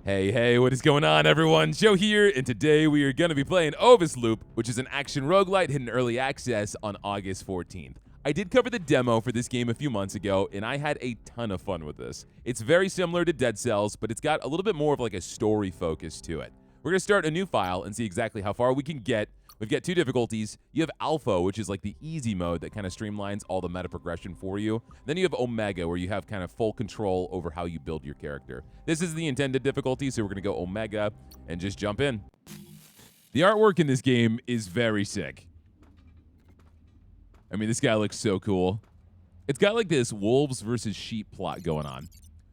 Hey, what is going on, everyone? Joe here, and today we are going to be playing OVIS Loop, which is an action roguelite hidden early access on August 14th. I did cover the demo for this game a few months ago, and I had a ton of fun with this. It's very similar to Dead Cells, but it's got a little bit more of like a story focus to it. We're going to start a new file and see exactly how far we can get. We've got two difficulties. You have Alpha, which is like the easy mode that kind of streamlines all the meta progression for you. Then you have Omega, where you have kind of full control over how you build your character. This is the intended difficulty, so we're going to go Omega and just jump in. The artwork in this game is very sick. I mean, this guy looks so cool. It's got like this wolves versus sheep plot going on.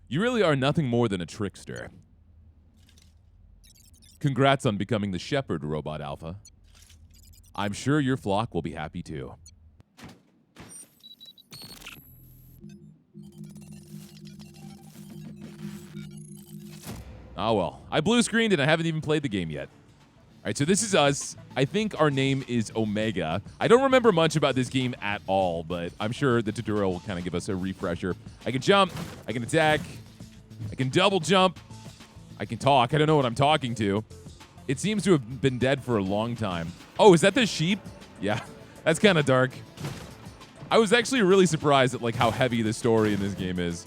You really are nothing more than a trickster. Congrats on becoming the shepherd, Robot Alpha. I'm sure your flock will be happy too. Oh well, I blue screened and I haven't even played the game yet. All right, so this is us. I think our name is Omega. I don't remember much about this game at all, but I'm sure the tutorial will kind of give us a refresher. I can jump, I can attack, I can double jump, I can talk. I don't know what I'm talking to. It seems to have been dead for a long time. Oh, is that the sheep? Yeah, that's kind of dark. I was actually really surprised at like how heavy the story in this game is.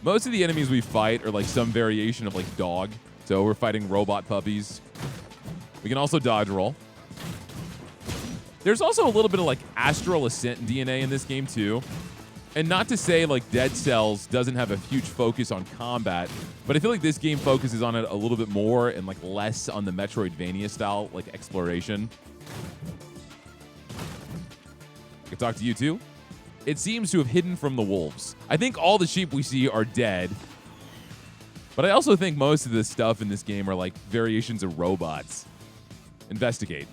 Most of the enemies we fight are like some variation of like dog. So we're fighting robot puppies. We can also dodge roll. There's also a little bit of like astral ascent DNA in this game too. And not to say like Dead Cells doesn't have a huge focus on combat, but I feel like this game focuses on it a little bit more and like less on the Metroidvania style like exploration. I can talk to you too. It seems to have hidden from the wolves. I think all the sheep we see are dead, but I also think most of the stuff in this game are like variations of robots. Investigate.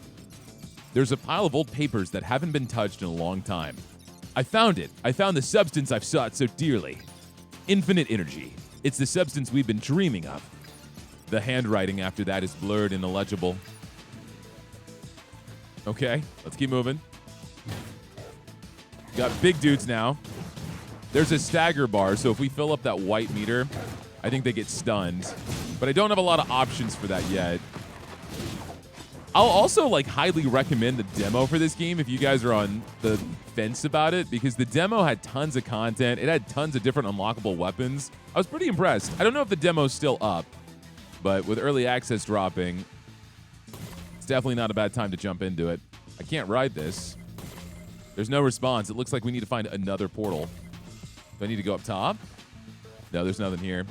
There's a pile of old papers that haven't been touched in a long time. I found it. I found the substance I've sought so dearly. Infinite energy. It's the substance we've been dreaming of. The handwriting after that is blurred and illegible. Okay, let's keep moving. Got big dudes now. There's a stagger bar, so if we fill up that white meter, I think they get stunned. But I don't have a lot of options for that yet. I'll also like highly recommend the demo for this game if you guys are on the fence about it, because the demo had tons of content. It had tons of different unlockable weapons. I was pretty impressed. I don't know if the demo's still up, but with early access dropping, it's definitely not a bad time to jump into it. I can't ride this. There's no response. It looks like we need to find another portal. Do I need to go up top? No, there's nothing here.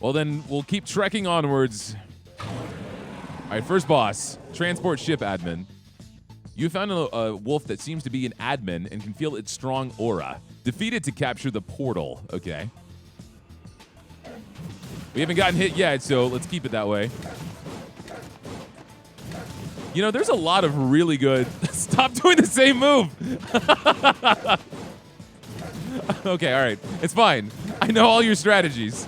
Well, then we'll keep trekking onwards. All right, first boss, transport ship admin. You found a wolf that seems to be an admin and can feel its strong aura. Defeat it to capture the portal. Okay. We haven't gotten hit yet, so let's keep it that way. You know, there's a lot of really good... Stop doing the same move! Okay, all right. It's fine. I know all your strategies.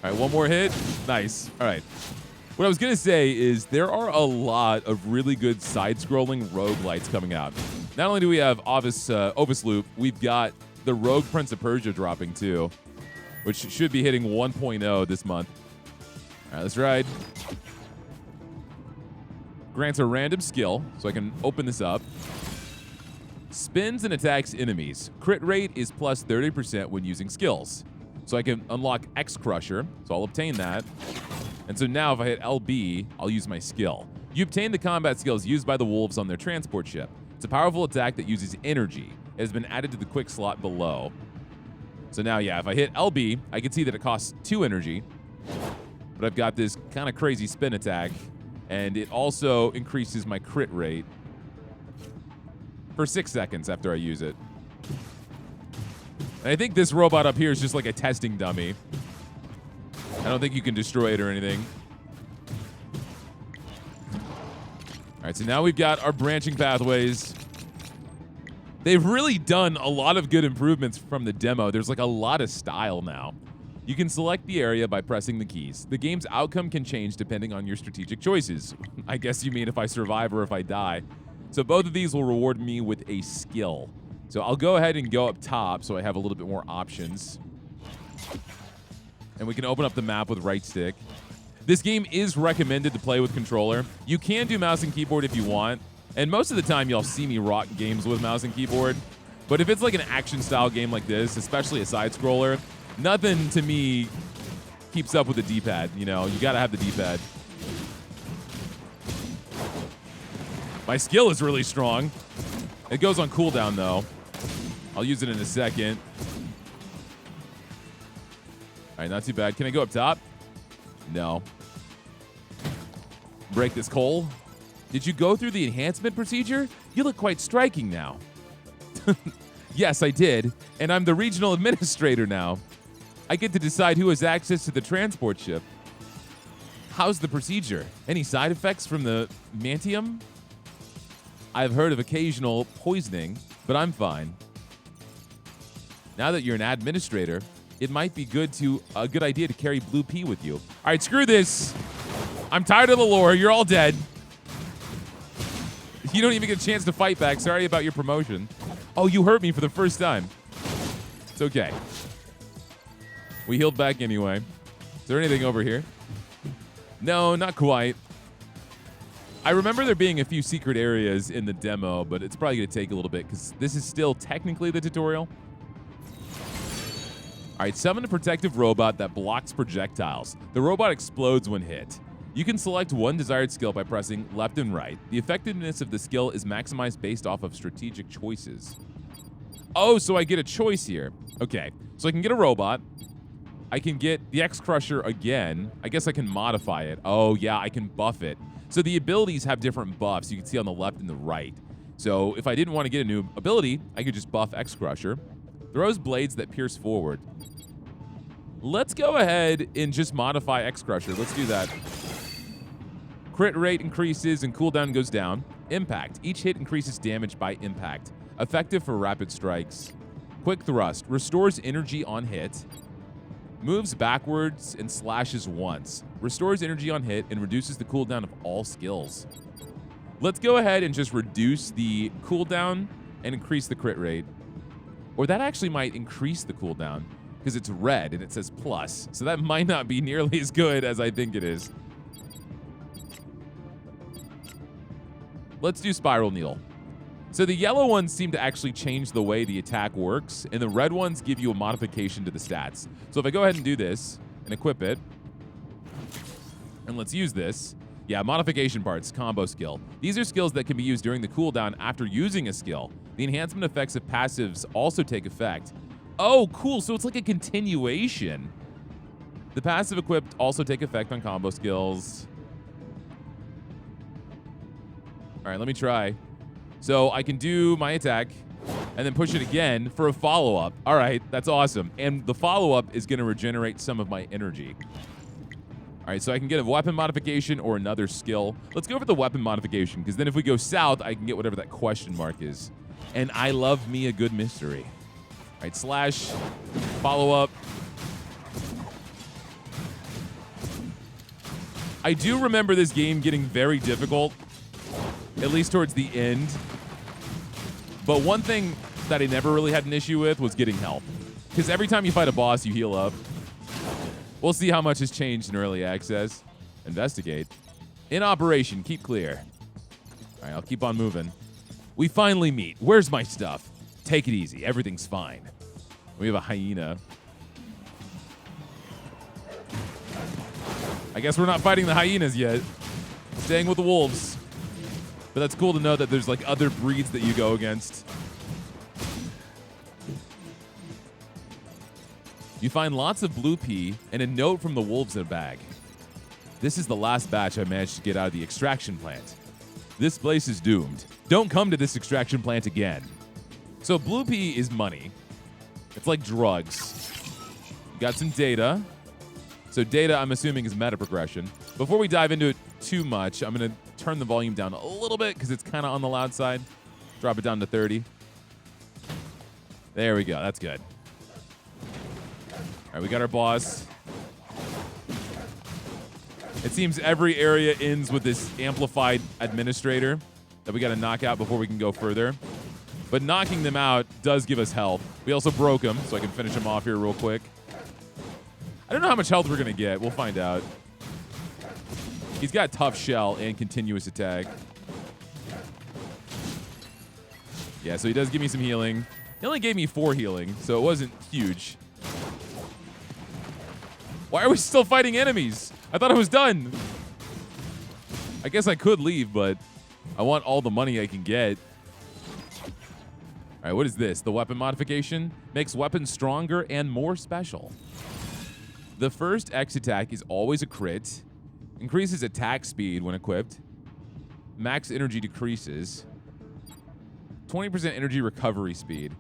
All right, one more hit. Nice. All right. What I was going to say is there are a lot of really good side-scrolling roguelites coming out. Not only do we have OVIS Loop, we've got the Rogue Prince of Persia dropping too, which should be hitting 1.0 this month. All right, let's ride. Grants a random skill, so I can open this up. Spins and attacks enemies. Crit rate is plus 30% when using skills. So I can unlock X Crusher, so I'll obtain that. And so now if I hit LB, I'll use my skill. You obtain the combat skills used by the wolves on their transport ship. It's a powerful attack that uses energy. It has been added to the quick slot below. So now, yeah, if I hit LB, I can see that it costs 2 energy. But I've got this kind of crazy spin attack, and it also increases my crit rate for 6 seconds after I use it. And I think this robot up here is just like a testing dummy. I don't think you can destroy it or anything. All right, so now we've got our branching pathways. They've really done a lot of good improvements from the demo. There's like a lot of style now. You can select the area by pressing the keys. The game's outcome can change depending on your strategic choices. I guess you mean if I survive or if I die. So both of these will reward me with a skill. So I'll go ahead and go up top so I have a little bit more options. And we can open up the map with right stick. This game is recommended to play with controller. You can do mouse and keyboard if you want. And most of the time, you'll see me rock games with mouse and keyboard. But if it's like an action-style game like this, especially a side-scroller, nothing to me keeps up with the D-pad. You know, you got to have the D-pad. My skill is really strong. It goes on cooldown, though. I'll use it in a second. All right, not too bad. Can I go up top? No. Break this coal. Did you go through the enhancement procedure? You look quite striking now. Yes, I did. And I'm the regional administrator now. I get to decide who has access to the transport ship. How's the procedure? Any side effects from the Mantium? I've heard of occasional poisoning, but I'm fine. Now that you're an administrator, it might be a good idea to carry Blue P with you. All right, screw this. I'm tired of the lore. You're all dead. You don't even get a chance to fight back. Sorry about your promotion. Oh, you hurt me for the first time. It's okay. We healed back anyway. Is there anything over here? No, not quite. I remember there being a few secret areas in the demo, but it's probably going to take a little bit because this is still technically the tutorial. All right, summon a protective robot that blocks projectiles. The robot explodes when hit. You can select one desired skill by pressing left and right. The effectiveness of the skill is maximized based off of strategic choices. Oh, so I get a choice here. Okay, so I can get a robot. I can get the X-Crusher again. I guess I can modify it. Oh, yeah, I can buff it. So the abilities have different buffs you can see on the left and the right. So if I didn't want to get a new ability, I could just buff X-Crusher. Throws blades that pierce forward. Let's go ahead and just modify X-Crusher. Let's do that. Crit rate increases and cooldown goes down. Impact. Each hit increases damage by impact. Effective for rapid strikes. Quick thrust. Restores energy on hit. Moves backwards and slashes once. Restores energy on hit and reduces the cooldown of all skills. Let's go ahead and just reduce the cooldown and increase the crit rate. Or that actually might increase the cooldown because it's red and it says plus. So that might not be nearly as good as I think it is. Let's do Spiral Needle. So the yellow ones seem to actually change the way the attack works, and the red ones give you a modification to the stats. So if I go ahead and do this and equip it, and let's use this. Yeah, modification parts, combo skill. These are skills that can be used during the cooldown after using a skill. The enhancement effects of passives also take effect. Oh, cool, so it's like a continuation. The passive equipped also take effect on combo skills. All right, let me try. So I can do my attack and then push it again for a follow-up. All right, that's awesome. And the follow-up is going to regenerate some of my energy. All right, so I can get a weapon modification or another skill. Let's go for the weapon modification, because then if we go south, I can get whatever that question mark is. And I love me a good mystery. All right, slash, follow-up. I do remember this game getting very difficult, at least towards the end. But one thing that I never really had an issue with was getting health. Because every time you fight a boss, you heal up. We'll see how much has changed in early access. Investigate. In operation, keep clear. All right, I'll keep on moving. We finally meet. Where's my stuff? Take it easy. Everything's fine. We have a hyena. I guess we're not fighting the hyenas yet. Staying with the wolves. But that's cool to know that there's like other breeds that you go against. You find lots of blue pea and a note from the wolves in a bag. This is the last batch I managed to get out of the extraction plant. This place is doomed. Don't come to this extraction plant again. So blue pea is money. It's like drugs. You got some data. So data, I'm assuming, is meta progression. Before we dive into it too much, I'm going to turn the volume down a little bit because it's kind of on the loud side. Drop it down to 30. There we go. That's good. All right, we got our boss. It seems every area ends with this amplified administrator that we got to knock out before we can go further. But knocking them out does give us health. We also broke them, so I can finish them off here real quick. I don't know how much health we're going to get. We'll find out. He's got tough shell and continuous attack. Yeah, so he does give me some healing. He only gave me 4 healing, so it wasn't huge. Why are we still fighting enemies? I thought I was done. I guess I could leave, but I want all the money I can get. All right, what is this? The weapon modification makes weapons stronger and more special. The first X attack is always a crit. Increases attack speed when equipped. Max energy decreases. 20% energy recovery speed.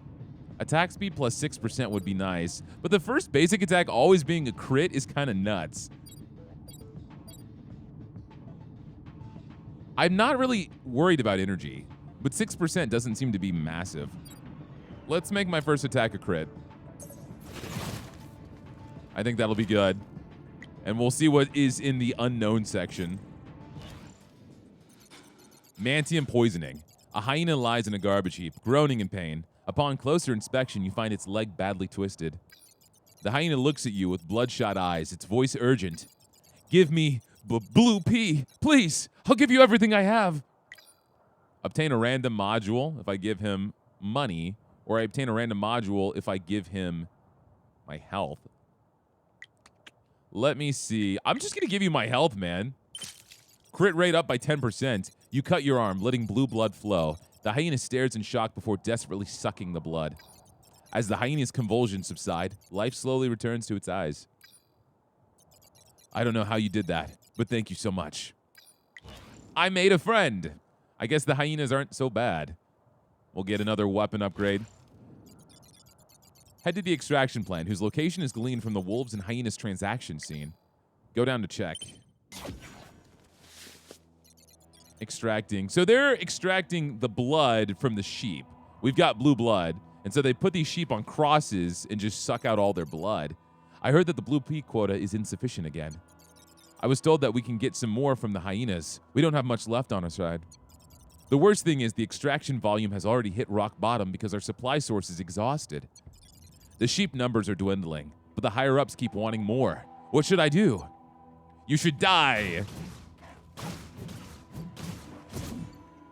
Attack speed plus 6% would be nice, but the first basic attack always being a crit is kind of nuts. I'm not really worried about energy, but 6% doesn't seem to be massive. Let's make my first attack a crit. I think that'll be good. And we'll see what is in the unknown section. Mantium poisoning. A hyena lies in a garbage heap, groaning in pain. Upon closer inspection, you find its leg badly twisted. The hyena looks at you with bloodshot eyes, its voice urgent. Give me blue pea, please. I'll give you everything I have. Obtain a random module if I give him money, or I obtain a random module if I give him my health. Let me see. I'm just going to give you my health, man. Crit rate up by 10%. You cut your arm, letting blue blood flow. The hyena stares in shock before desperately sucking the blood. As the hyena's convulsions subside, life slowly returns to its eyes. I don't know how you did that, but thank you so much. I made a friend. I guess the hyenas aren't so bad. We'll get another weapon upgrade. Head to the extraction plant, whose location is gleaned from the wolves and hyenas transaction scene. Go down to check. Extracting. So they're extracting the blood from the sheep. We've got blue blood, and so they put these sheep on crosses and just suck out all their blood. I heard that the blue pea quota is insufficient again. I was told that we can get some more from the hyenas. We don't have much left on our side. The worst thing is the extraction volume has already hit rock bottom because our supply source is exhausted. The sheep numbers are dwindling, but the higher-ups keep wanting more. What should I do? You should die.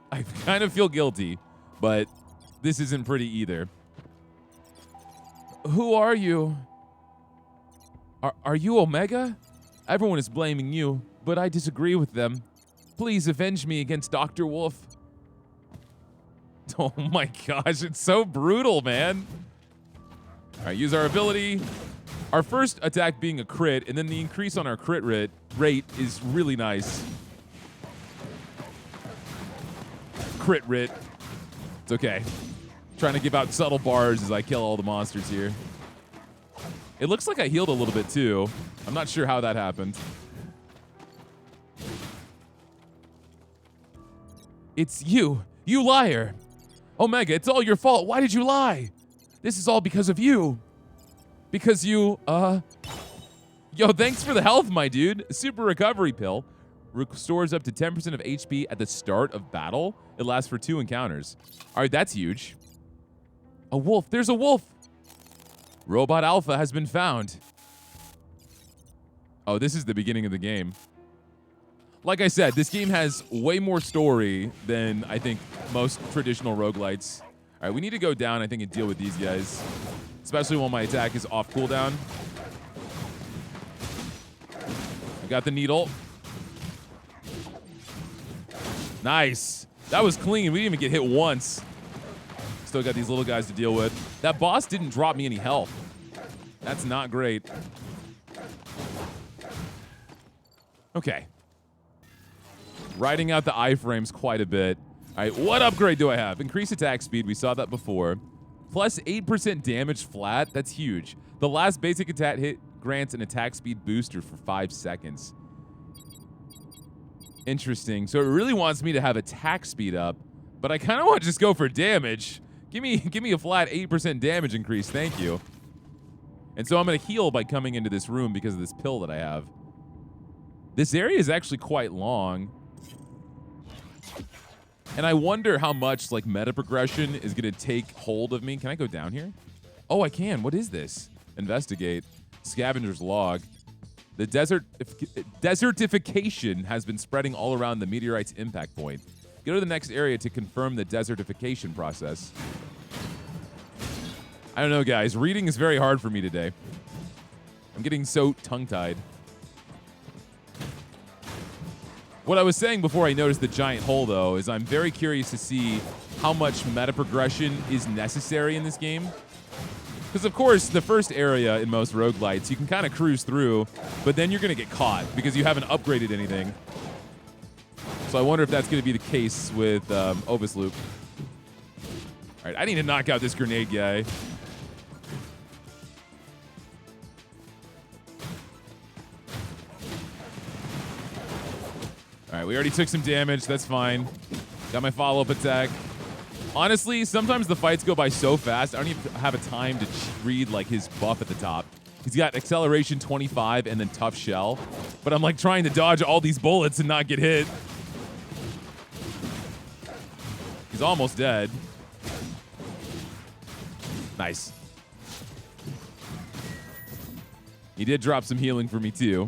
I kind of feel guilty, but this isn't pretty either. Who are you? Are you Omega? Everyone is blaming you, but I disagree with them. Please avenge me against Dr. Wolf. Oh my gosh, it's so brutal, man. All right, use our ability. Our first attack being a crit, and then the increase on our crit rate is really nice. Crit rate. It's okay. Trying to give out subtle bars as I kill all the monsters here. It looks like I healed a little bit too. I'm not sure how that happened. It's you. You liar. Omega, it's all your fault. Why did you lie? This is all because of you. Because you, Yo, thanks for the health, my dude. Super recovery pill. Restores up to 10% of HP at the start of battle. It lasts for 2 encounters. All right, that's huge. A wolf. There's a wolf. Robot Alpha has been found. Oh, this is the beginning of the game. Like I said, this game has way more story than I think most traditional roguelites. All right, we need to go down, I think, and deal with these guys. Especially when my attack is off cooldown. I got the needle. Nice. That was clean. We didn't even get hit once. Still got these little guys to deal with. That boss didn't drop me any health. That's not great. Okay. Riding out the iframes quite a bit. All right, what upgrade do I have? Increase attack speed. We saw that before. Plus 8% damage flat. That's huge. The last basic attack hit grants an attack speed booster for 5 seconds. Interesting. So it really wants me to have attack speed up, but I kind of want to just go for damage. Give me a flat 8% damage increase. Thank you. And so I'm going to heal by coming into this room because of this pill that I have. This area is actually quite long. And I wonder how much like meta progression is going to take hold of me. Can I go down here? Oh, I can. What is this? Investigate. Scavenger's log. The desertification has been spreading all around the meteorite's impact point. Go to the next area to confirm the desertification process. I don't know, guys. Reading is very hard for me today. I'm getting so tongue-tied. What I was saying before I noticed the giant hole, though, is I'm very curious to see how much meta progression is necessary in this game. Because, of course, the first area in most roguelites, you can kind of cruise through, but then you're going to get caught because you haven't upgraded anything. So I wonder if that's going to be the case with OVIS Loop. All right, I need to knock out this grenade guy. All right, we already took some damage. That's fine. Got my follow-up attack. Honestly, sometimes the fights go by so fast, I don't even have a time to read like his buff at the top. He's got acceleration 25 and then tough shell. But I'm like trying to dodge all these bullets and not get hit. He's almost dead. Nice. He did drop some healing for me too.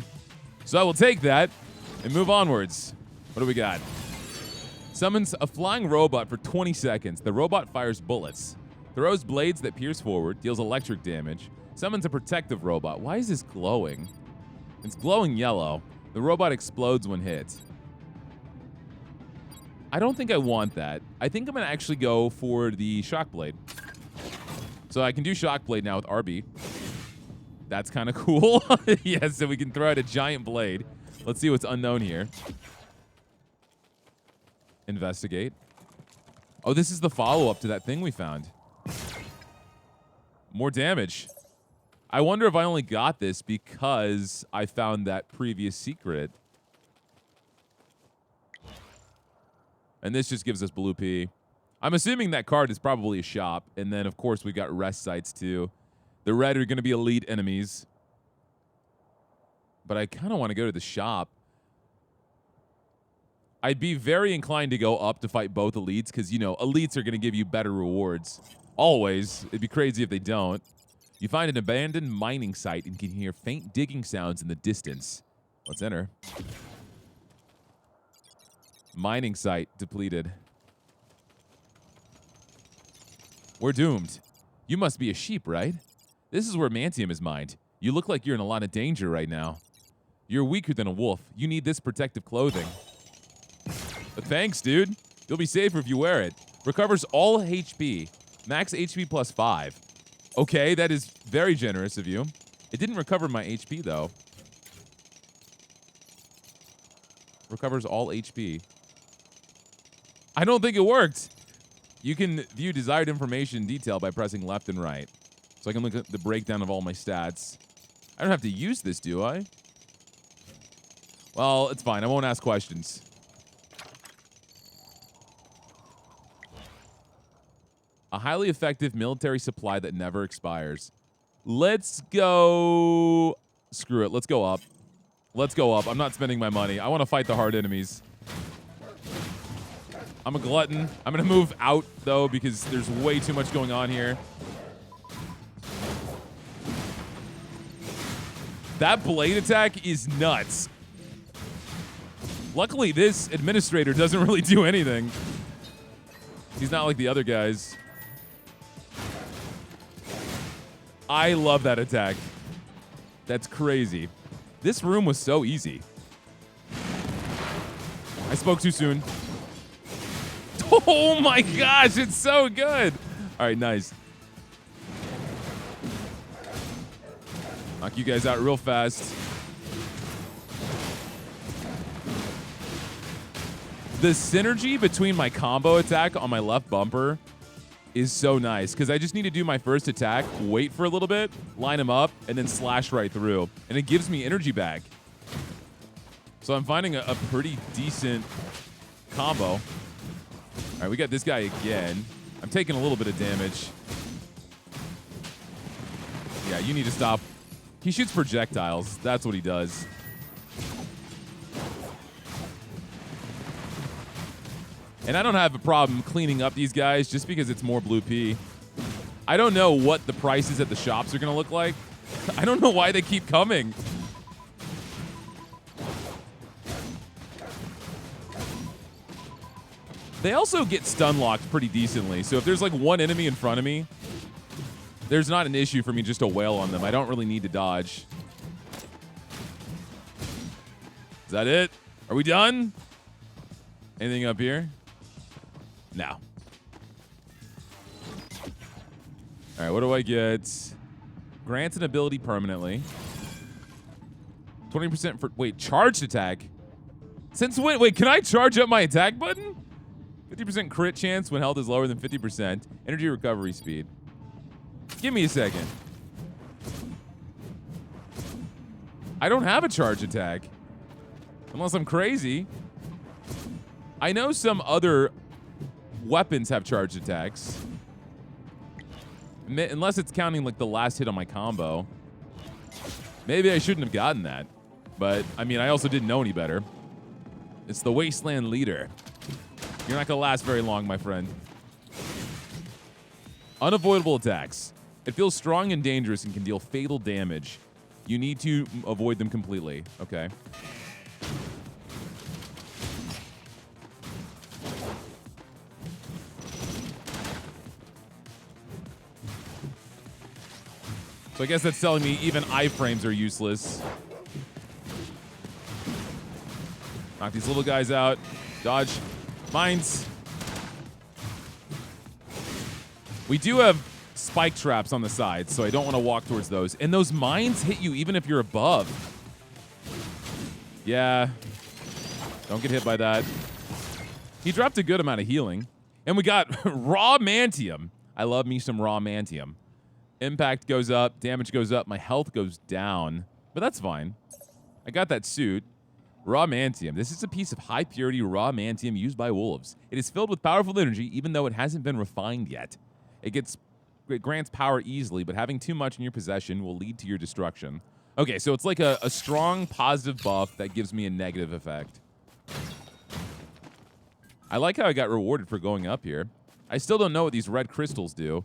So I will take that and move onwards. What do we got? Summons a flying robot for 20 seconds. The robot fires bullets, throws blades that pierce forward, deals electric damage, summons a protective robot. Why is this glowing? It's glowing yellow. The robot explodes when hit. I don't think I want that. I think I'm going to actually go for the shock blade. So I can do shock blade now with RB. That's kind of cool. Yes, so we can throw out a giant blade. Let's see what's unknown here. Investigate. Oh, this is the follow-up to that thing we found. More damage. I wonder if I only got this because I found that previous secret. And this just gives us blue P. I'm assuming that card is probably a shop. And then, of course, we got rest sites, too. The red are going to be elite enemies. But I kind of want to go to the shop. I'd be very inclined to go up to fight both elites because, you know, elites are going to give you better rewards. Always. It'd be crazy if they don't. You find an abandoned mining site and can hear faint digging sounds in the distance. Let's enter. Mining site depleted. We're doomed. You must be a sheep, right? This is where Mantium is mined. You look like you're in a lot of danger right now. You're weaker than a wolf. You need this protective clothing. Thanks, dude. You'll be safer if you wear it. Recovers all HP. Max HP plus 5. Okay, that is very generous of you. It didn't recover my HP, though. Recovers all HP. I don't think it worked. You can view desired information in detail by pressing left and right. So I can look at the breakdown of all my stats. I don't have to use this, do I? Well, it's fine. I won't ask questions. A highly effective military supply that never expires. Let's go... Screw it. Let's go up. Let's go up. I'm not spending my money. I want to fight the hard enemies. I'm a glutton. I'm going to move out, though, because there's way too much going on here. That blade attack is nuts. Luckily, this administrator doesn't really do anything. He's not like the other guys. I love that attack. That's crazy. This room was so easy. I spoke too soon. Oh my gosh, it's so good. All right, nice. Knock you guys out real fast. The synergy between my combo attack on my left bumper is so nice because I just need to do my first attack, wait for a little bit, line them up, and then slash right through. And it gives me energy back. So I'm finding a pretty decent combo. All right, we got this guy again. I'm taking a little bit of damage. Yeah, you need to stop. He shoots projectiles. That's what he does. And I don't have a problem cleaning up these guys just because it's more blue P. I don't know what the prices at the shops are going to look like, I don't know why they keep coming. They also get stun locked pretty decently. So if there's like one enemy in front of me, there's not an issue for me just to wail on them. I don't really need to dodge. Is that it? Are we done? Anything up here? No. All right, what do I get? Grants an ability permanently. 20% for, wait, charged attack? Since when? Wait, can I charge up my attack button? 50% crit chance when health is lower than 50%. Energy recovery speed. Give me a second. I don't have a charge attack. Unless I'm crazy. I know some other weapons have charged attacks. Unless it's counting like the last hit on my combo. Maybe I shouldn't have gotten that. But, I mean, I also didn't know any better. It's the Wasteland Leader. You're not going to last very long, my friend. Unavoidable attacks. It feels strong and dangerous and can deal fatal damage. You need to avoid them completely. Okay. So I guess that's telling me even iframes are useless. Knock these little guys out. Dodge. Mines. We do have spike traps on the sides, so I don't want to walk towards those. And those mines hit you even if you're above. Yeah. Don't get hit by that. He dropped a good amount of healing. And we got raw Mantium. I love me some raw Mantium. Impact goes up, damage goes up, my health goes down. But that's fine. I got that suit. Raw Mantium. This is a piece of high-purity raw Mantium used by wolves. It is filled with powerful energy, even though it hasn't been refined yet. It grants power easily, but having too much in your possession will lead to your destruction. Okay, so it's like a strong positive buff that gives me a negative effect. I like how I got rewarded for going up here. I still don't know what these red crystals do.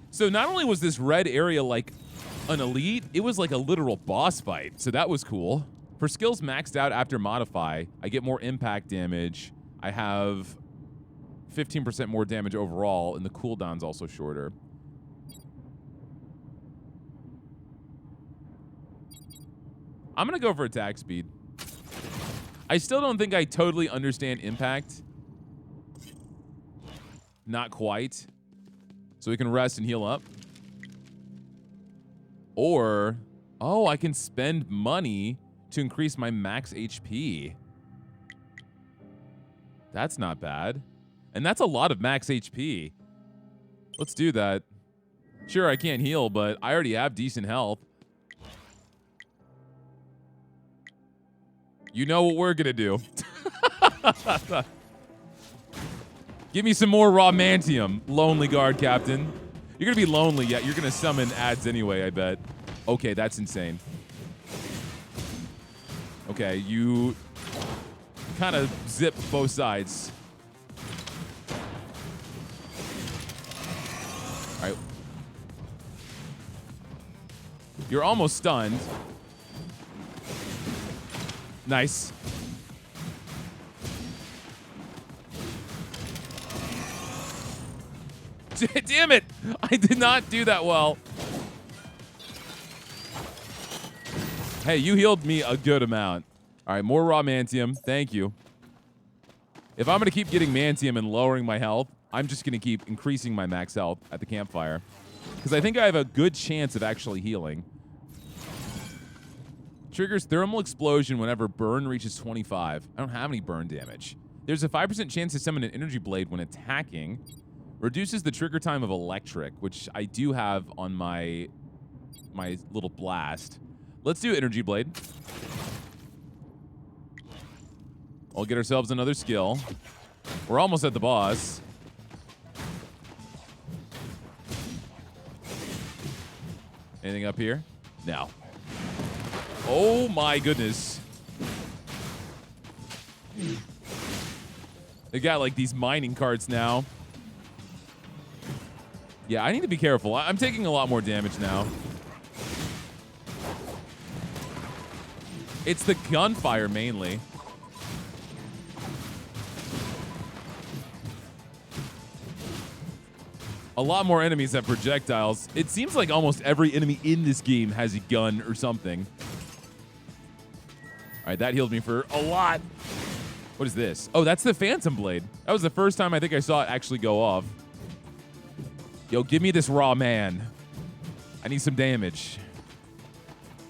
So not only was this red area like an elite, it was like a literal boss fight. So that was cool. For skills maxed out after modify, I get more impact damage. I have 15% more damage overall, and the cooldown's also shorter. I'm going to go for attack speed. I still don't think I totally understand impact. Not quite. So we can rest and heal up. Or, oh, I can spend money to increase my max HP. That's not bad. And that's a lot of max HP. Let's do that. Sure, I can't heal, but I already have decent health. You know what we're gonna do. Give me some more raw Mantium, lonely guard captain. You're gonna be lonely, yet you're gonna summon ads anyway, I bet. Okay, that's insane. Okay, you kind of zip both sides. All right. You're almost stunned. Nice. Damn it! I did not do that well. Hey, you healed me a good amount. All right, more raw Mantium. Thank you. If I'm going to keep getting Mantium and lowering my health, I'm just going to keep increasing my max health at the campfire. Because I think I have a good chance of actually healing. Triggers thermal explosion whenever burn reaches 25. I don't have any burn damage. There's a 5% chance to summon an energy blade when attacking. Reduces the trigger time of electric, which I do have on my little blast. Let's do energy blade. We'll get ourselves another skill. We're almost at the boss. Anything up here? No. Oh my goodness. They got like these mining carts now. Yeah, I need to be careful. I'm taking a lot more damage now. It's the gunfire mainly. A lot more enemies have projectiles. It seems like almost every enemy in this game has a gun or something. All right, that healed me for a lot. What is this? Oh, that's the Phantom Blade. That was the first time I think I saw it actually go off. Yo, give me this raw man. I need some damage.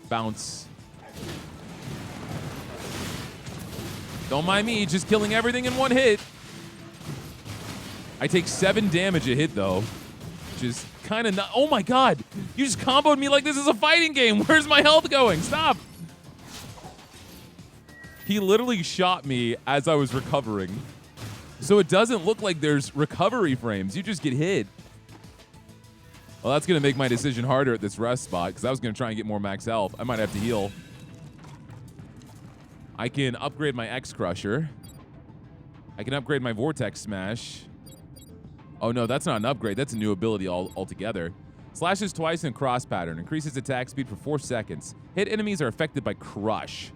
Bounce. Don't mind me, just killing everything in one hit. I take 7 damage a hit, though, which is kind of not... Oh, my God. You just comboed me like this is a fighting game. Where's my health going? Stop. He literally shot me as I was recovering. So it doesn't look like there's recovery frames. You just get hit. Well, that's going to make my decision harder at this rest spot because I was going to try and get more max health. I might have to heal. I can upgrade my X Crusher. I can upgrade my Vortex Smash. Oh, no, that's not an upgrade. That's a new ability altogether. Slashes twice in cross pattern. Increases attack speed for 4 seconds. Hit enemies are affected by Crush.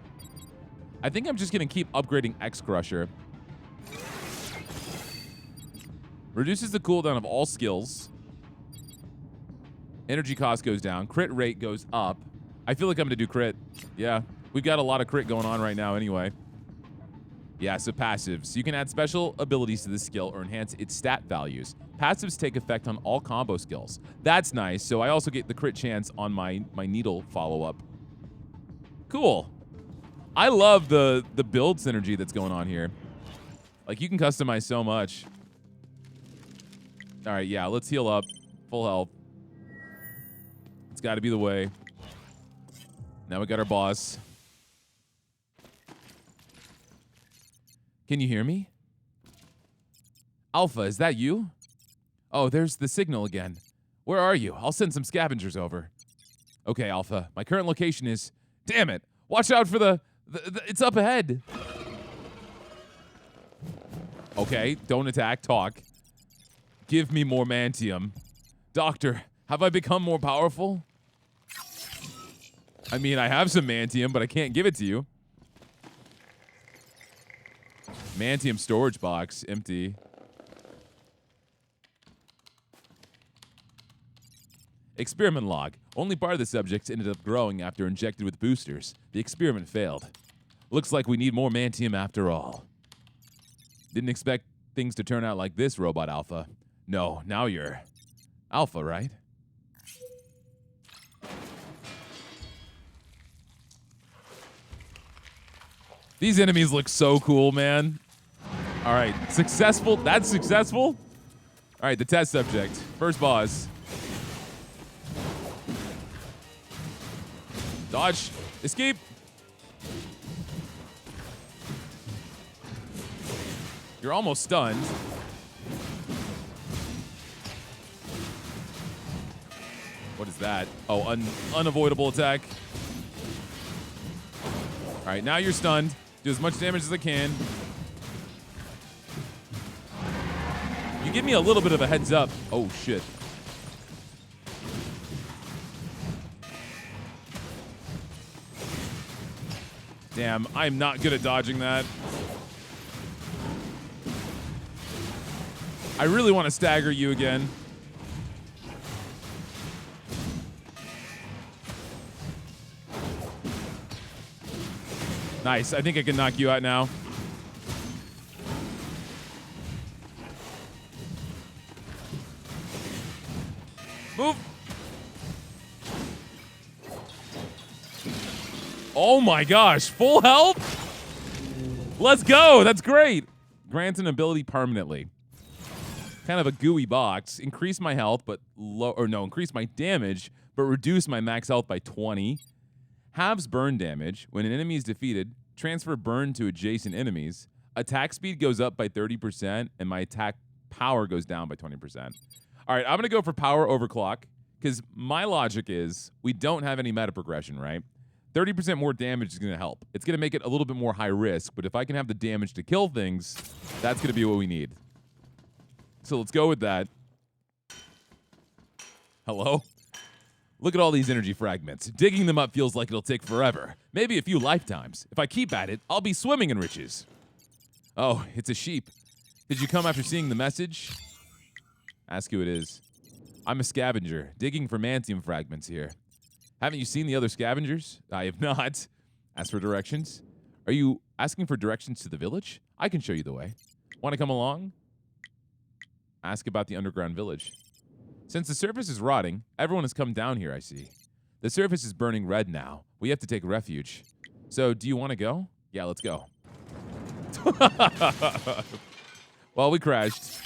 I think I'm just going to keep upgrading X Crusher. Reduces the cooldown of all skills. Energy cost goes down. Crit rate goes up. I feel like I'm going to do crit. Yeah, we've got a lot of crit going on right now anyway. Yeah, so passives. You can add special abilities to this skill or enhance its stat values. Passives take effect on all combo skills. That's nice. So I also get the crit chance on my needle follow-up. Cool. I love the build synergy that's going on here. Like, you can customize so much. All right, yeah, let's heal up. Full health. It's got to be the way. Now we got our boss. Can you hear me? Alpha, is that you? Oh, there's the signal again. Where are you? I'll send some scavengers over. Okay, Alpha. My current location is... Damn it! Watch out for the it's up ahead. Okay, don't attack. Talk. Give me more Mantium. Doctor, have I become more powerful? I mean, I have some Mantium, but I can't give it to you. Mantium storage box, empty. Experiment log. Only part of the subjects ended up growing after injected with boosters. The experiment failed. Looks like we need more Mantium after all. Didn't expect things to turn out like this, Robot Alpha. No, now you're Alpha, right? These enemies look so cool, man. All right, successful. That's successful. All right, the test subject. First boss. Dodge. Escape. You're almost stunned. What is that? Oh, unavoidable attack. All right, now you're stunned. Do as much damage as I can. You give me a little bit of a heads up. Oh, shit. Damn, I'm not good at dodging that. I really want to stagger you again. Nice. I think I can knock you out now. Move. Oh my gosh. Full health? Let's go. That's great. Grants an ability permanently. Kind of a gooey box. Increase my health, but increase my damage, but reduce my max health by 20. Halves burn damage. When an enemy is defeated, transfer burn to adjacent enemies. Attack speed goes up by 30%, and my attack power goes down by 20%. All right, I'm going to go for power overclock, because my logic is we don't have any meta progression, right? 30% more damage is going to help. It's going to make it a little bit more high risk, but if I can have the damage to kill things, that's going to be what we need. So let's go with that. Hello? Look at all these energy fragments. Digging them up feels like it'll take forever. Maybe a few lifetimes. If I keep at it, I'll be swimming in riches. Oh, it's a sheep. Did you come after seeing the message? Ask who it is. I'm a scavenger, digging for Mantium fragments here. Haven't you seen the other scavengers? I have not. Ask for directions. Are you asking for directions to the village? I can show you the way. Want to come along? Ask about the underground village. Since the surface is rotting, everyone has come down here, I see. The surface is burning red now. We have to take refuge. So, do you want to go? Yeah, let's go. Well, we crashed.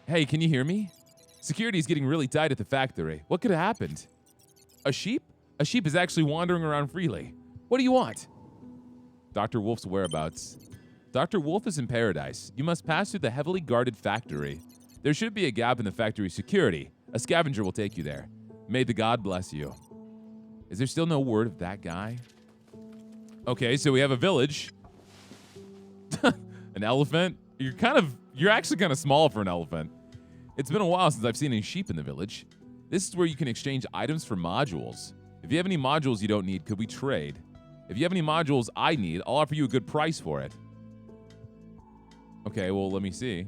Hey, can you hear me? Security is getting really tight at the factory. What could have happened? A sheep? A sheep is actually wandering around freely. What do you want? Dr. Wolf's whereabouts. Dr. Wolf is in paradise. You must pass through the heavily guarded factory. There should be a gap in the factory's security. A scavenger will take you there. May the god bless you. Is there still no word of that guy? Okay, so we have a village. An elephant? You're actually kind of small for an elephant. It's been a while since I've seen any sheep in the village. This is where you can exchange items for modules. If you have any modules you don't need, could we trade? If you have any modules I need, I'll offer you a good price for it. Okay, well, let me see.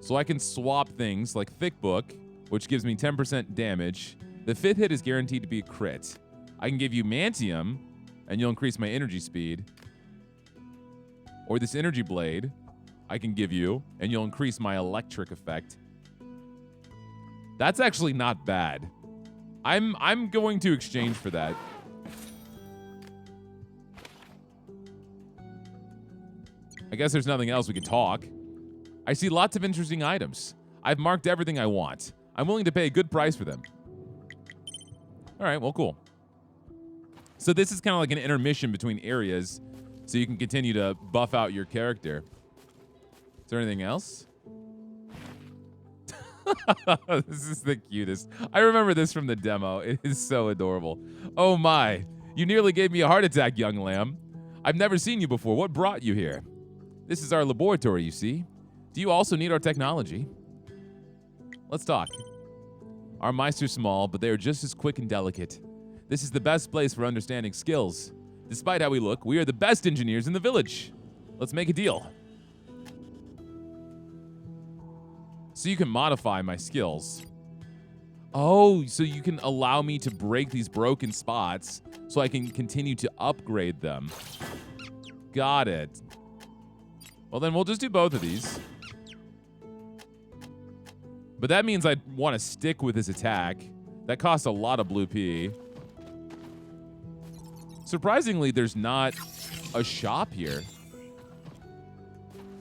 So I can swap things like Thick Book, which gives me 10% damage. The 5th hit is guaranteed to be a crit. I can give you Mantium, and you'll increase my energy speed. Or this Energy Blade, I can give you, and you'll increase my electric effect. That's actually not bad. I'm going to exchange for that. I guess there's nothing else we can talk. I see lots of interesting items. I've marked everything I want. I'm willing to pay a good price for them. All right, well, cool. So this is kind of like an intermission between areas, so you can continue to buff out your character. Is there anything else? This is the cutest. I remember this from the demo. It is so adorable. Oh my, you nearly gave me a heart attack, young lamb. I've never seen you before. What brought you here? This is our laboratory, you see. Do you also need our technology? Let's talk. Our mice are small, but they are just as quick and delicate. This is the best place for understanding skills. Despite how we look, we are the best engineers in the village. Let's make a deal. So you can modify my skills. Oh, so you can allow me to break these broken spots so I can continue to upgrade them. Got it. Well, then we'll just do both of these. But that means I'd want to stick with this attack. That costs a lot of blue P. Surprisingly, there's not a shop here.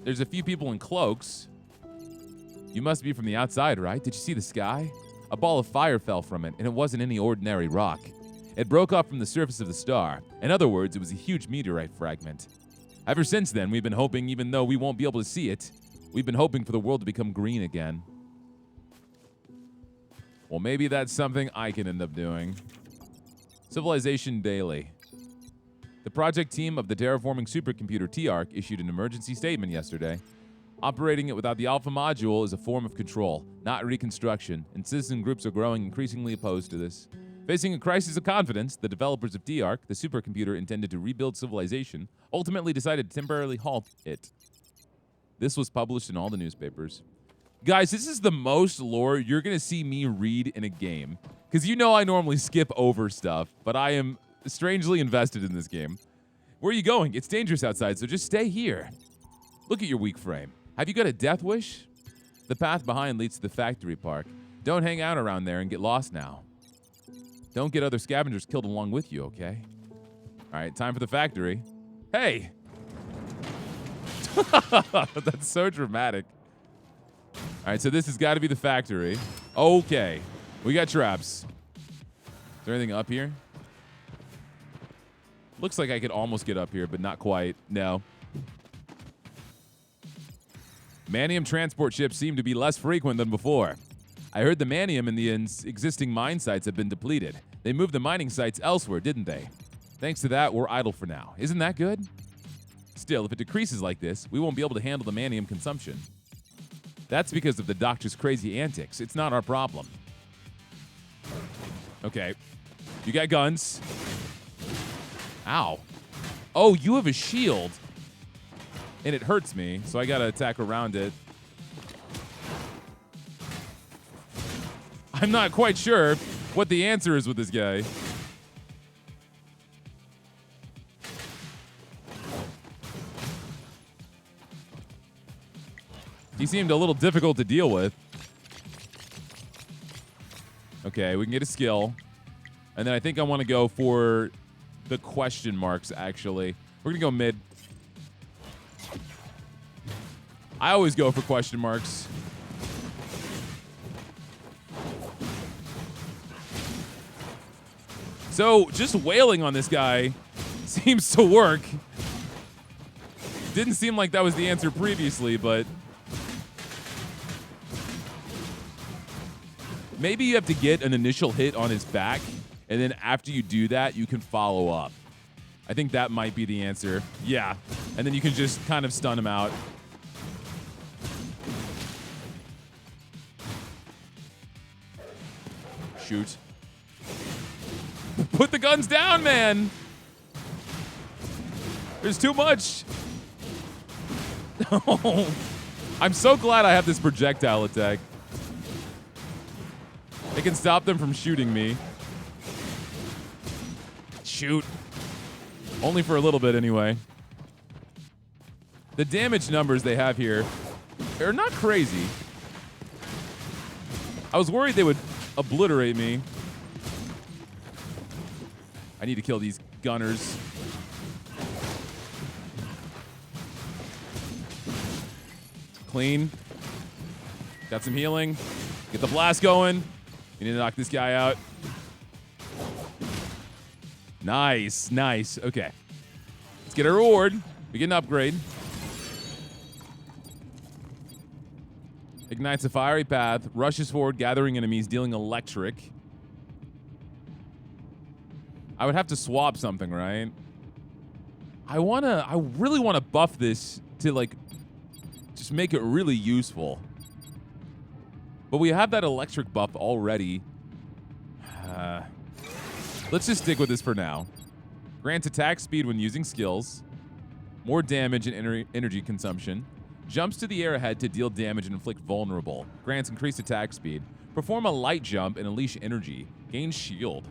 There's a few people in cloaks. You must be from the outside, right? Did you see the sky? A ball of fire fell from it, and it wasn't any ordinary rock. It broke off from the surface of the star. In other words, it was a huge meteorite fragment. Ever since then, we've been hoping, even though we won't be able to see it, we've been hoping for the world to become green again. Well, maybe that's something I can end up doing. Civilization Daily. The project team of the terraforming supercomputer T-Arc issued an emergency statement yesterday. Operating it without the Alpha module is a form of control, not reconstruction, and citizen groups are growing increasingly opposed to this. Facing a crisis of confidence, the developers of T-Arc, the supercomputer intended to rebuild civilization, ultimately decided to temporarily halt it. This was published in all the newspapers. Guys, this is the most lore you're going to see me read in a game. Because you know I normally skip over stuff, but I am strangely invested in this game. Where are you going? It's dangerous outside, so just stay here. Look at your weak frame. Have you got a death wish? The path behind leads to the factory park. Don't hang out around there and get lost now. Don't get other scavengers killed along with you, okay? All right, time for the factory. Hey! That's so dramatic. All right, so this has got to be the factory. Okay, we got traps. Is there anything up here? Looks like I could almost get up here, but not quite. No. Mantium transport ships seem to be less frequent than before. I heard the Mantium in the existing mine sites have been depleted. They moved the mining sites elsewhere, didn't they? Thanks to that, we're idle for now. Isn't that good? Still, if it decreases like this, we won't be able to handle the Mantium consumption. That's because of the doctor's crazy antics. It's not our problem. Okay. You got guns. Ow. Oh, you have a shield. And it hurts me, so I gotta attack around it. I'm not quite sure what the answer is with this guy. He seemed a little difficult to deal with. Okay, we can get a skill. And then I think I want to go for the question marks, actually. We're going to go mid. I always go for question marks. So, just wailing on this guy seems to work. Didn't seem like that was the answer previously, but maybe you have to get an initial hit on his back, and then after you do that, you can follow up. I think that might be the answer. Yeah. And then you can just kind of stun him out. Shoot. Put the guns down, man! There's too much. I'm so glad I have this projectile attack. It can stop them from shooting me. Shoot. Only for a little bit, anyway. The damage numbers they have here are not crazy. I was worried they would obliterate me. I need to kill these gunners. Clean. Got some healing. Get the blast going. You need to knock this guy out. Nice, nice. Okay. Let's get a reward. We get an upgrade. Ignites a fiery path. Rushes forward, gathering enemies, dealing electric. I would have to swap something, right? I really want to buff this to, like, just make it really useful. But we have that electric buff already. Let's just stick with this for now. Grants attack speed when using skills. More damage and energy consumption. Jumps to the air ahead to deal damage and inflict vulnerable. Grants increased attack speed. Perform a light jump and unleash energy. Gain shield.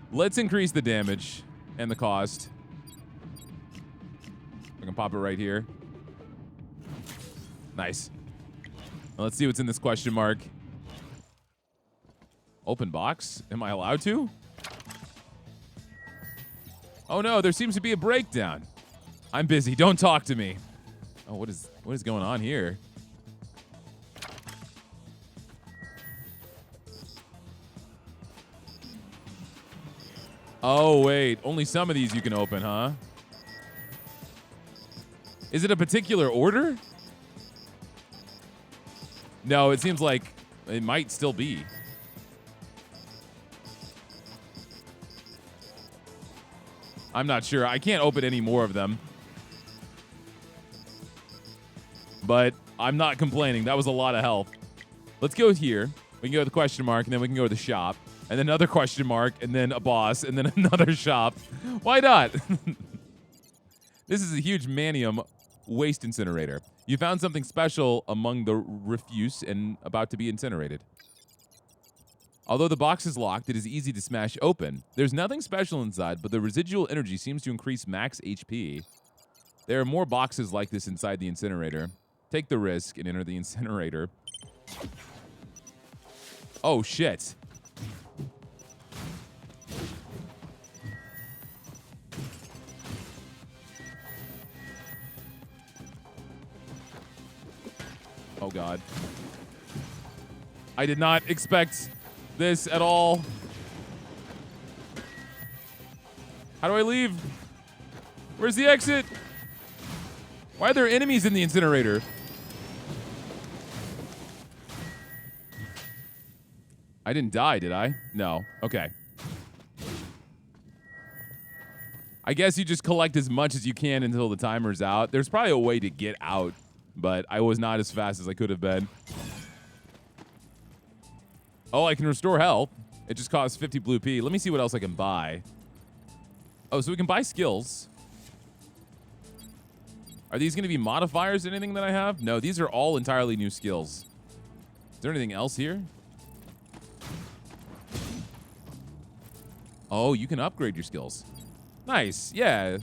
Let's increase the damage and the cost. I can pop it right here. Nice. Now let's see what's in this question mark. Open box? Am I allowed to? Oh no, there seems to be a breakdown. I'm busy. Don't talk to me. Oh, what is going on here? Oh, wait. Only some of these you can open, huh? Is it a particular order? No, it seems like it might still be. I'm not sure. I can't open any more of them. But I'm not complaining. That was a lot of health. Let's go here. We can go to the question mark, and then we can go to the shop. And then another question mark, and then a boss, and then another shop. Why not? This is a huge Mantium waste incinerator. You found something special among the refuse and about to be incinerated. Although the box is locked, it is easy to smash open. There's nothing special inside, but the residual energy seems to increase max HP. There are more boxes like this inside the incinerator. Take the risk and enter the incinerator. Oh, shit. Oh, God. I did not expect this at all. How do I leave? Where's the exit? Why are there enemies in the incinerator? I didn't die, did I? No. Okay. I guess you just collect as much as you can until the timer's out. There's probably a way to get out, but I was not as fast as I could have been. Oh, I can restore health. It just costs 50 blue P. Let me see what else I can buy. Oh, so we can buy skills. Are these going to be modifiers to anything that I have? No, these are all entirely new skills. Is there anything else here? Oh, you can upgrade your skills. Nice, yeah.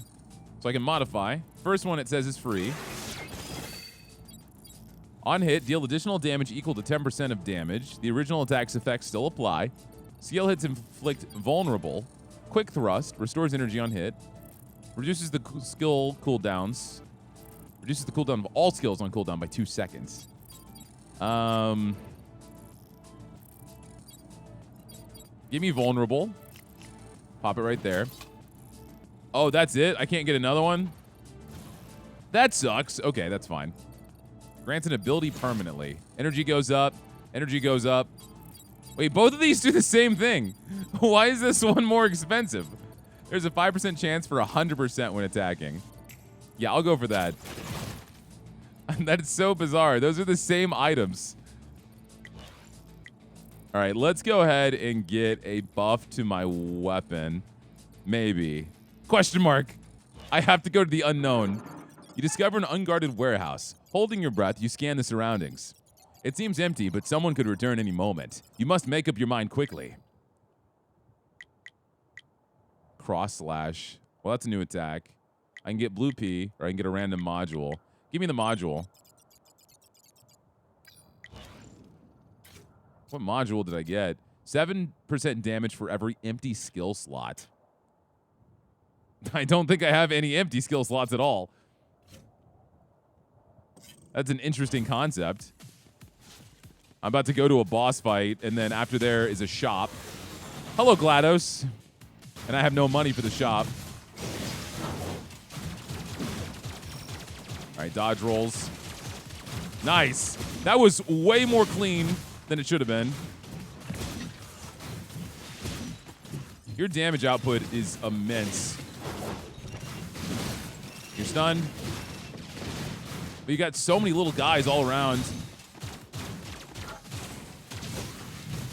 So I can modify. First one it says is free. On hit, deal additional damage equal to 10% of damage. The original attack's effects still apply. Skill hits inflict vulnerable. Quick thrust, restores energy on hit. Reduces the skill cooldowns. Reduces the cooldown of all skills on cooldown by 2 seconds. Give me vulnerable. Pop it right there. Oh, that's it? I can't get another one? That sucks. Okay, that's fine. Grants an ability permanently. Energy goes up. Energy goes up. Wait, both of these do the same thing. Why is this one more expensive? There's a 5% chance for 100% when attacking. Yeah, I'll go for that. That's so bizarre. Those are the same items. All right, let's go ahead and get a buff to my weapon. Maybe. Question mark. I have to go to the unknown. You discover an unguarded warehouse. Holding your breath, you scan the surroundings. It seems empty, but someone could return any moment. You must make up your mind quickly. Cross slash. Well, that's a new attack. I can get blue P, or I can get a random module. Give me the module. What module did I get? 7% damage for every empty skill slot. I don't think I have any empty skill slots at all. That's an interesting concept. I'm about to go to a boss fight, and then after there is a shop. Hello, GLaDOS. And I have no money for the shop. All right, dodge rolls. Nice. That was way more clean than it should have been. Your damage output is immense. You're stunned. But you got so many little guys all around.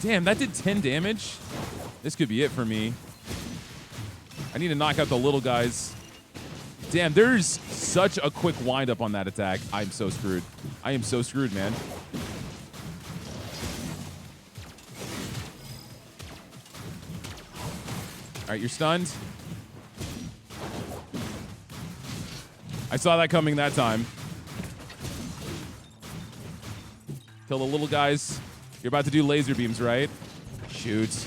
Damn, that did 10 damage. This could be it for me. I need to knock out the little guys. Damn, there's such a quick wind-up on that attack. I'm so screwed. I am so screwed, man. All right, you're stunned. I saw that coming that time. Kill the little guys. You're about to do laser beams, right? Shoot.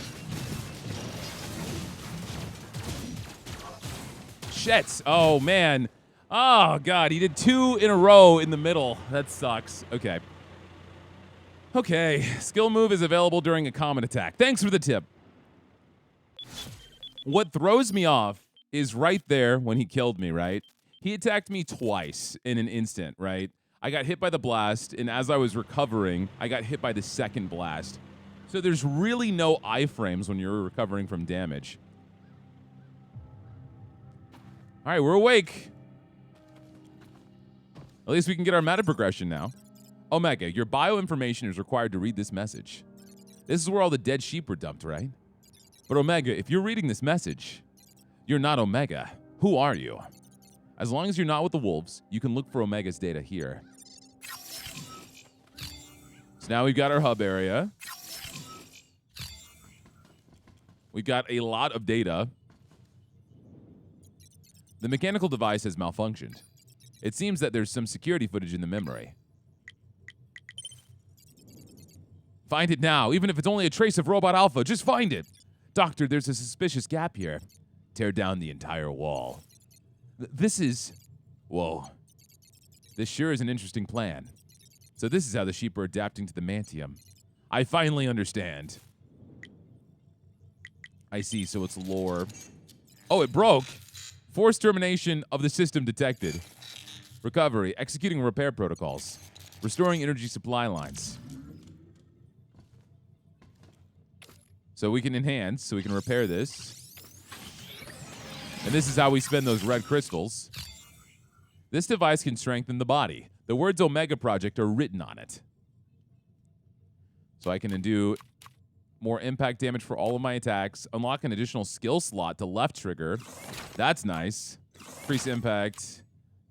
Shit. Oh, man. Oh, God. He did 2 in a row in the middle. That sucks. Okay. Okay. Skill move is available during a common attack. Thanks for the tip. What throws me off is right there when he killed me, right? He attacked me twice in an instant, right? I got hit by the blast, and as I was recovering, I got hit by the second blast. So there's really no iframes when you're recovering from damage. All right, we're awake. At least we can get our meta progression now. Omega, your bioinformation is required to read this message. This is where all the dead sheep were dumped, right? But Omega, if you're reading this message, you're not Omega. Who are you? As long as you're not with the wolves, you can look for Omega's data here. So now we've got our hub area. We've got a lot of data. The mechanical device has malfunctioned. It seems that there's some security footage in the memory. Find it now, even if it's only a trace of Robot Alpha. Just find it. Doctor, there's a suspicious gap here. Tear down the entire wall. This is... Whoa. This sure is an interesting plan. So this is how the sheep are adapting to the Mantium. I finally understand. I see, so it's lore. Oh, it broke. Forced termination of the system detected. Recovery. Executing repair protocols. Restoring energy supply lines. So we can enhance, so we can repair this. And this is how we spend those red crystals. This device can strengthen the body. The words Omega Project are written on it. So I can do more impact damage for all of my attacks. Unlock an additional skill slot to left trigger. That's nice. Increase impact.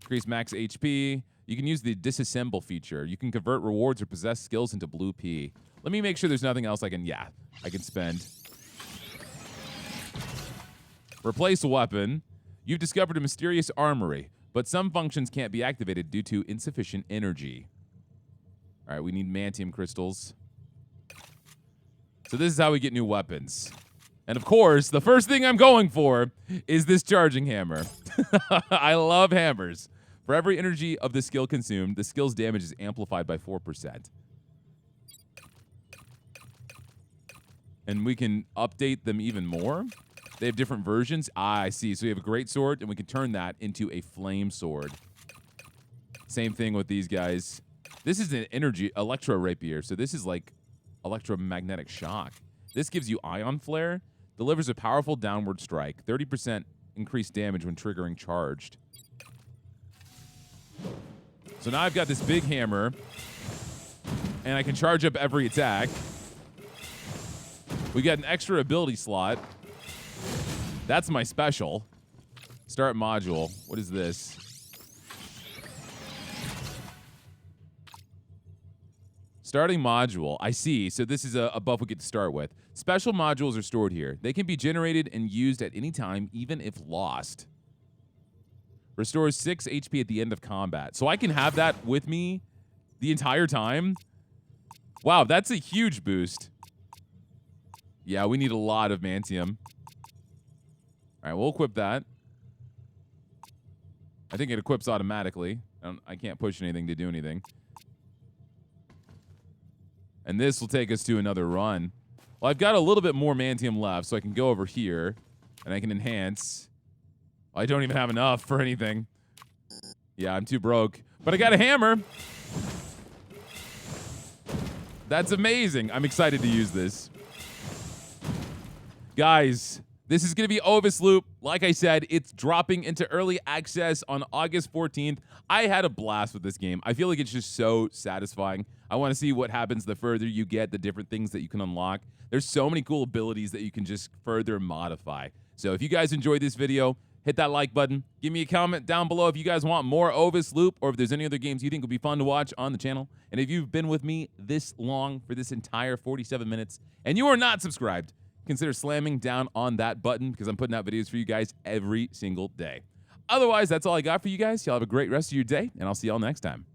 Increase max HP. You can use the disassemble feature. You can convert rewards or possess skills into blue P. Let me make sure there's nothing else I can spend. Replace weapon. You've discovered a mysterious armory, but some functions can't be activated due to insufficient energy. All right, we need Mantium crystals. So this is how we get new weapons. And of course, the first thing I'm going for is this charging hammer. I love hammers. For every energy of the skill consumed, the skill's damage is amplified by 4%. And we can update them even more. They have different versions. I see. So we have a great sword, and we can turn that into a flame sword. Same thing with these guys. This is an energy electro rapier. So this is like electromagnetic shock. This gives you ion flare. Delivers a powerful downward strike. 30% increased damage when triggering charged. So now I've got this big hammer, and I can charge up every attack. We got an extra ability slot. That's my special. Start module. What is this? Starting module. I see. So this is a buff we get to start with. Special modules are stored here. They can be generated and used at any time, even if lost. Restores 6 HP at the end of combat. So I can have that with me the entire time. Wow, that's a huge boost. Yeah, we need a lot of Mantium. All right, we'll equip that. I think it equips automatically. I can't push anything to do anything. And this will take us to another run. Well, I've got a little bit more Mantium left, so I can go over here, and I can enhance. I don't even have enough for anything. Yeah, I'm too broke. But I got a hammer. That's amazing. I'm excited to use this. Guys, this is going to be OVIS Loop. Like I said, it's dropping into early access on August 14th. I had a blast with this game. I feel like it's just so satisfying. I want to see what happens the further you get, the different things that you can unlock. There's so many cool abilities that you can just further modify. So if you guys enjoyed this video, hit that like button. Give me a comment down below if you guys want more OVIS Loop or if there's any other games you think would be fun to watch on the channel. And if you've been with me this long for this entire 47 minutes and you are not subscribed, consider slamming down on that button because I'm putting out videos for you guys every single day. Otherwise, that's all I got for you guys. Y'all have a great rest of your day, and I'll see y'all next time.